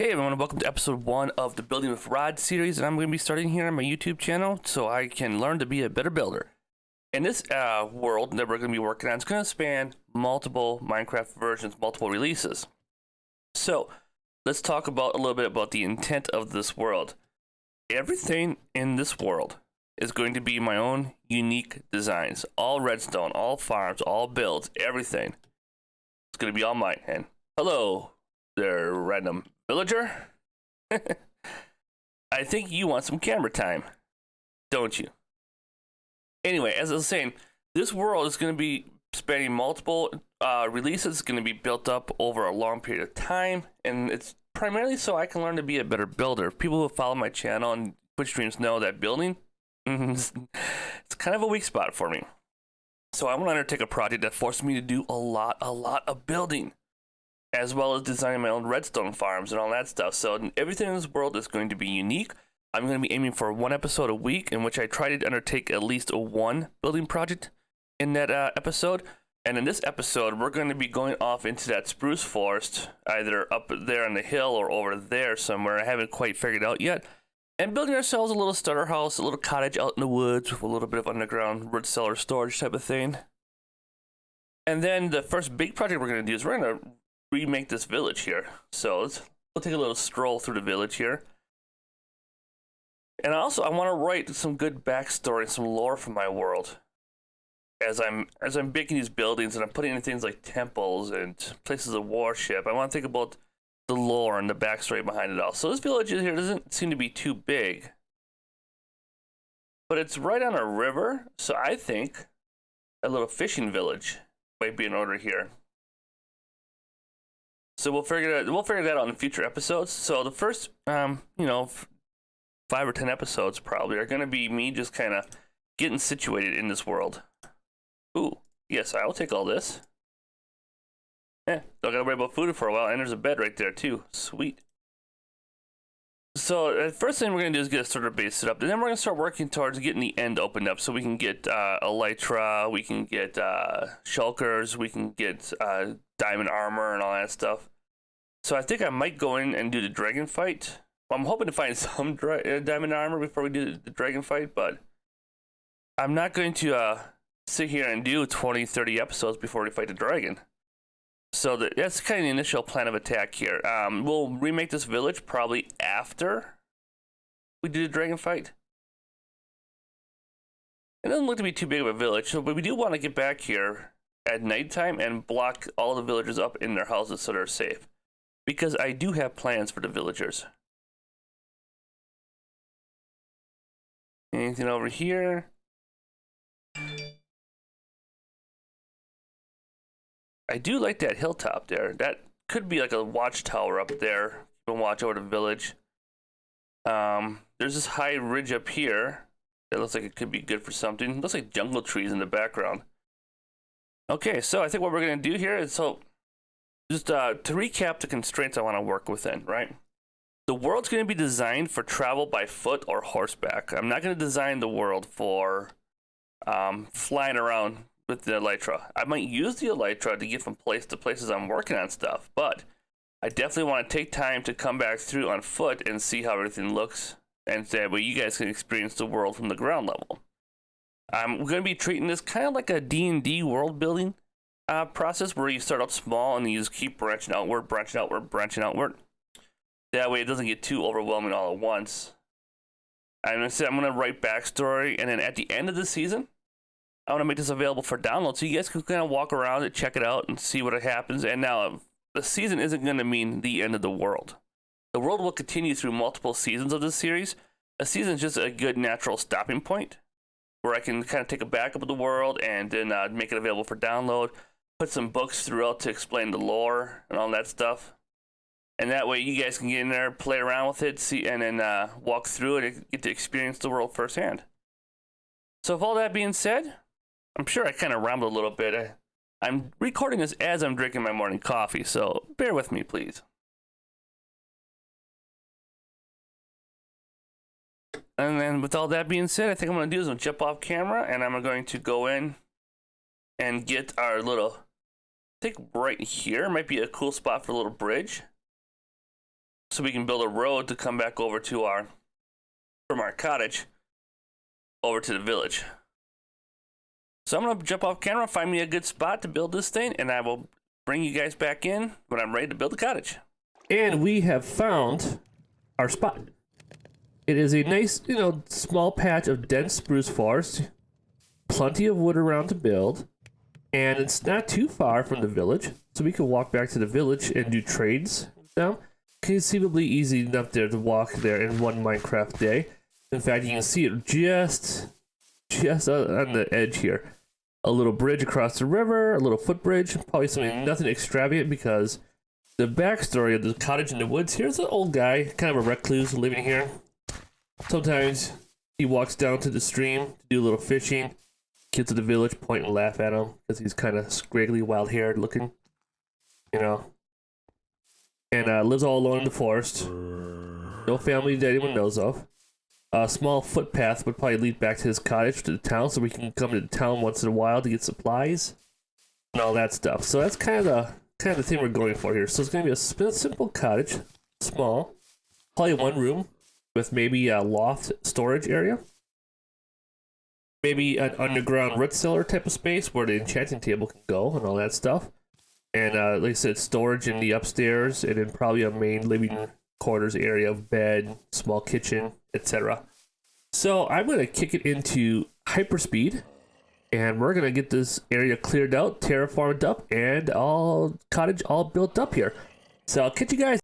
Hey everyone, welcome to episode 1 of the Building with Rod series, and I'm going to be starting here on my YouTube channel so I can learn to be a better builder. And this world that we're going to be working on is going to span multiple Minecraft versions, multiple releases. So let's talk about a little bit about the intent of this world. Everything in this world is going to be my own unique designs. All redstone, all farms, all builds, everything. It's going to be all mine. And hello there, random villager. I think you want some camera time, don't you? Anyway, as I was saying, this world is going to be spanning multiple releases. It's going to be built up over a long period of time, and it's primarily so I can learn to be a better builder. People who follow my channel and Twitch streams know that building, it's kind of a weak spot for me. So I want to undertake a project that forces me to do a lot of building, as well as designing my own redstone farms and all that stuff. So everything in this world is going to be unique. I'm going to be aiming for one episode a week in which I try to undertake at least one building project in that episode. And in this episode, we're going to be going off into that spruce forest, either up there on the hill or over there somewhere. I haven't quite figured out yet. And building ourselves a little starter house, a little cottage out in the woods with a little bit of underground root cellar storage type of thing. And then the first big project we're going to do is we're going to remake this village here. So we'll take a little stroll through the village here. And also I want to write some good backstory, some lore for my world. As I'm making these buildings and I'm putting in things like temples and places of worship, I want to think about the lore and the backstory behind it all. So this village here doesn't seem to be too big, but it's right on a river, so I think a little fishing village might be in order here. So we'll figure that out in future episodes. So the first, 5 or 10 episodes probably are going to be me just kind of getting situated in this world. Ooh, yes, I will take all this. Don't gotta worry about food for a while, and there's a bed right there too. Sweet. So the first thing we're going to do is get a starter base set up, and then we're going to start working towards getting the end opened up so we can get elytra, we can get shulkers, we can get diamond armor and all that stuff. So I think I might go in and do the dragon fight. I'm hoping to find some diamond armor before we do the dragon fight, but I'm not going to sit here and do 20, 30 episodes before we fight the dragon. So that's kind of the initial plan of attack here. We'll remake this village probably after we do the dragon fight. It doesn't look to be too big of a village, but we do want to get back here at nighttime and block all the villagers up in their houses so they're safe. Because I do have plans for the villagers. Anything over here? I do like that hilltop there. That could be like a watchtower up there. You can watch over the village. There's this high ridge up here. That looks like it could be good for something. It looks like jungle trees in the background. Okay, so I think what we're going to do here is just to recap the constraints I want to work within, right? The world's going to be designed for travel by foot or horseback. I'm not going to design the world for flying around with the elytra. I might use the elytra to get from place to places I'm working on stuff, but I definitely want to take time to come back through on foot and see how everything looks, and that way you guys can experience the world from the ground level. I'm going to be treating this kind of like a D&D world building process where you start out small and you just keep branching outward, branching outward, branching outward. That way it doesn't get too overwhelming all at once. I'm going to write backstory, and then at the end of the season, I want to make this available for download so you guys can kind of walk around and check it out and see what happens. And now, the season isn't going to mean the end of the world. The world will continue through multiple seasons of this series. A season is just a good natural stopping point where I can kind of take a backup of the world and then make it available for download, put some books throughout to explain the lore and all that stuff. And that way you guys can get in there, play around with it, see, and then walk through it and get to experience the world firsthand. So with all that being said, I'm sure I kind of rambled a little bit. I'm recording this as I'm drinking my morning coffee, so bear with me, please. And then with all that being said, I think I'm going to do is jump off camera, and I'm going to go in and get our little, I think right here might be a cool spot for a little bridge. so we can build a road to come back over to from our cottage over to the village. So I'm gonna jump off camera, find me a good spot to build this thing, and I will bring you guys back in when I'm ready to build the cottage. And we have found our spot. It is a nice, small patch of dense spruce forest, plenty of wood around to build, and it's not too far from the village, so we can walk back to the village and do trades now. Conceivably easy enough there to walk there in one Minecraft day. In fact, you can see it just on the edge here. A little bridge across the river, a little footbridge, probably something nothing extravagant because the backstory of the cottage in the woods, here's an old guy, kind of a recluse living here. Sometimes he walks down to the stream to do a little fishing. Kids of the village point and laugh at him because he's kind of scraggly, wild-haired looking, and lives all alone in the forest. No family that anyone knows of. A small footpath would probably lead back to his cottage to the town, so we can come to the town once in a while to get supplies and all that stuff. So that's kind of the thing we're going for here. So it's going to be a simple cottage, small, probably one room with maybe a loft storage area, maybe an underground root cellar type of space where the enchanting table can go and all that stuff. And like I said, storage in the upstairs, and then probably a main living quarters area of bed, small kitchen, etc. So I'm going to kick it into hyperspeed, and we're going to get this area cleared out, terraformed up, and cottage all built up here. So I'll catch you guys.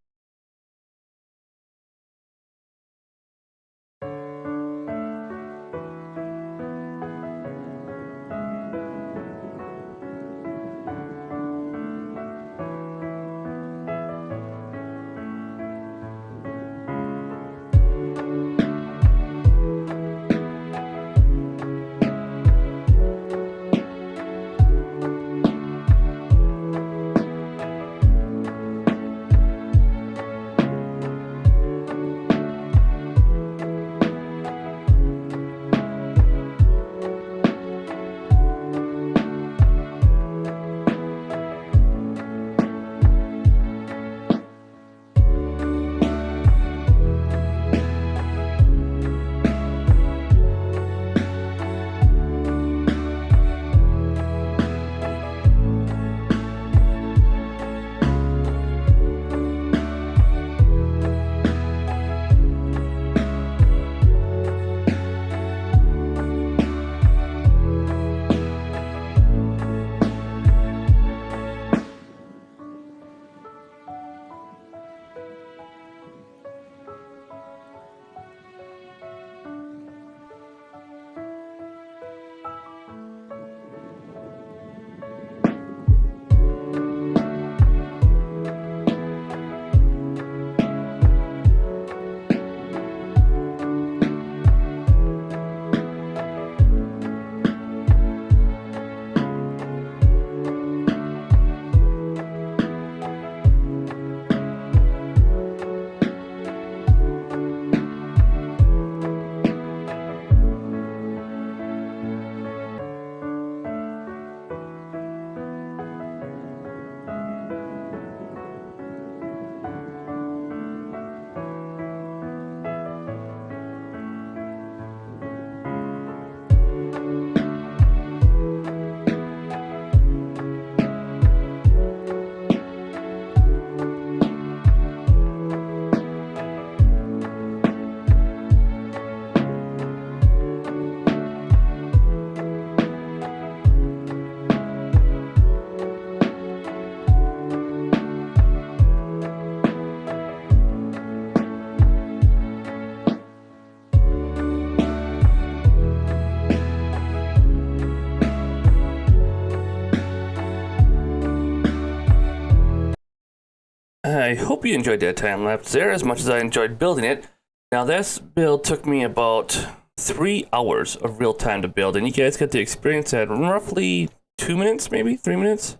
I hope you enjoyed that time lapse there as much as I enjoyed building it. Now this build took me about 3 hours of real time to build, and you guys got the experience at roughly 2 minutes, maybe 3 minutes.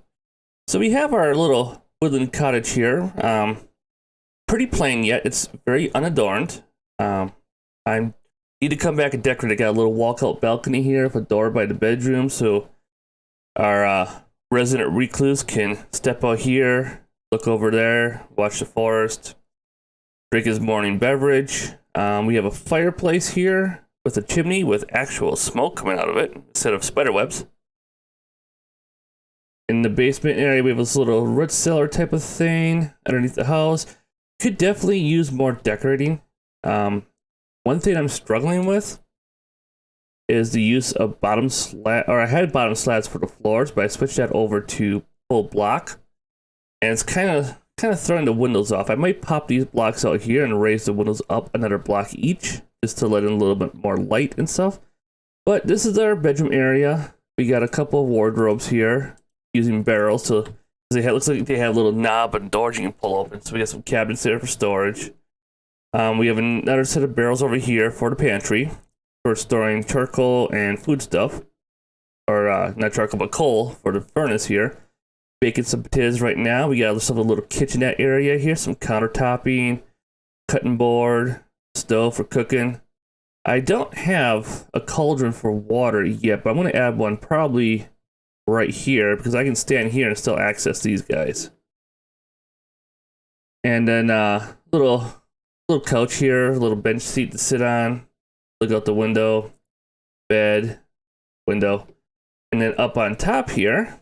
So we have our little woodland cottage here. Pretty plain yet, it's very unadorned. I need to come back and decorate. I got a little walkout balcony here with a door by the bedroom, so our resident recluse can step out here, look over there, watch the forest, drink his morning beverage. We have a fireplace here with a chimney with actual smoke coming out of it instead of spider webs. In the basement area, we have this little root cellar type of thing underneath the house. Could definitely use more decorating. One thing I'm struggling with is the use of bottom slat, or I had bottom slats for the floors, but I switched that over to full block, and it's kind of throwing the windows off. I might pop these blocks out here and raise the windows up another block each, just to let in a little bit more light and stuff. But this is our bedroom area. We got a couple of wardrobes here using barrels to. Looks like they have a little knob and doors you can pull open. So we got some cabinets there for storage. We have another set of barrels over here for the pantry for storing charcoal and food stuff. Or not charcoal, but coal for the furnace here. Baking some potatoes right now. We got some little kitchenette area here, some countertopping, cutting board, stove for cooking. I don't have a cauldron for water yet, but I'm going to add one probably right here because I can stand here and still access these guys. And then little couch here, a little bench seat to sit on, look out the window, bed, window, and then up on top here,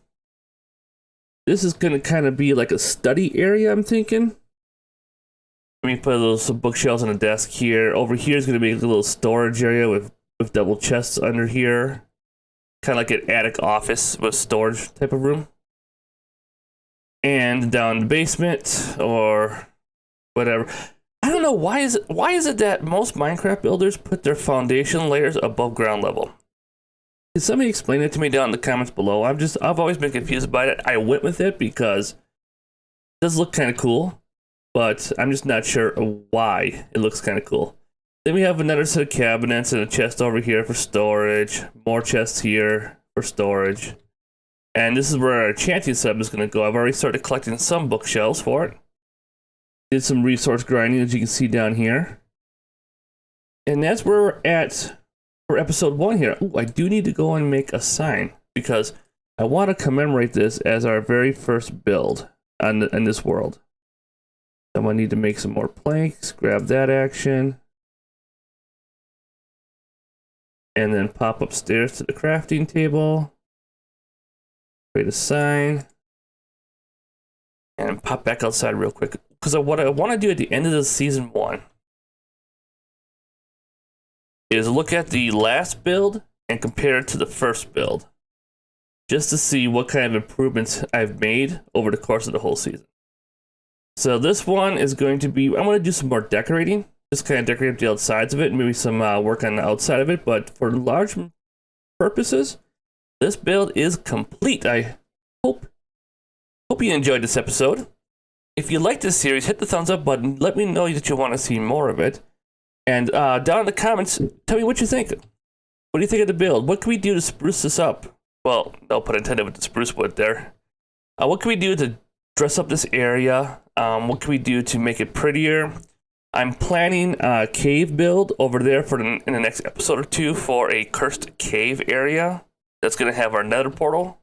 this is gonna kind of be like a study area, I'm thinking. Let me put some bookshelves on the desk here. Over here is gonna be a little storage area with double chests under here. Kind of like an attic office with storage type of room. And down in the basement or whatever. I don't know, why is it that most Minecraft builders put their foundation layers above ground level? Can somebody explain it to me down in the comments below? I've always been confused about it. I went with it because it does look kind of cool, but I'm just not sure why it looks kind of cool. Then we have another set of cabinets and a chest over here for storage. More chests here for storage. And this is where our enchanting setup is going to go. I've already started collecting some bookshelves for it. Did some resource grinding, as you can see down here. And that's where we're at for episode 1 here. Ooh, I do need to go and make a sign because I want to commemorate this as our very first build in this world. So I need to make some more planks, grab that action. And then pop upstairs to the crafting table. Create a sign. And pop back outside real quick. Because what I want to do at the end of the season 1 is look at the last build and compare it to the first build. Just to see what kind of improvements I've made over the course of the whole season. So this one is going to be, I'm going to do some more decorating. Just kind of decorate up the outsides of it and maybe some work on the outside of it. But for large purposes, this build is complete. I hope you enjoyed this episode. If you like this series, hit the thumbs up button. Let me know that you want to see more of it. And down in the comments, tell me what you think. What do you think of the build? What can we do to spruce this up? Well, no pun intended with the spruce wood there. What can we do to dress up this area? What can we do to make it prettier? I'm planning a cave build over there in the next episode or 2 for a cursed cave area. That's going to have our nether portal.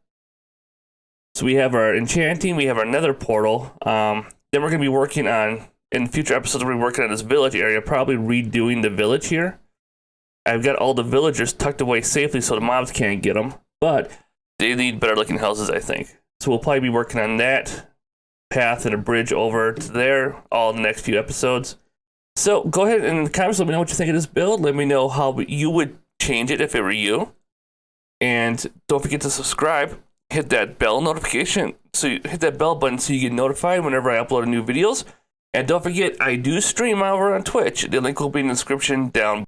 So we have our enchanting, we have our nether portal. Then we're going to be working on, in future episodes, we're working on this village area, probably redoing the village here. I've got all the villagers tucked away safely so the mobs can't get them, but they need better looking houses, I think. So we'll probably be working on that path and a bridge over to there all in the next few episodes. So go ahead and in the comments, let me know what you think of this build. Let me know how you would change it if it were you. And don't forget to subscribe. Hit that bell notification. So you hit that bell button so you get notified whenever I upload new videos. And don't forget, I do stream over on Twitch. The link will be in the description down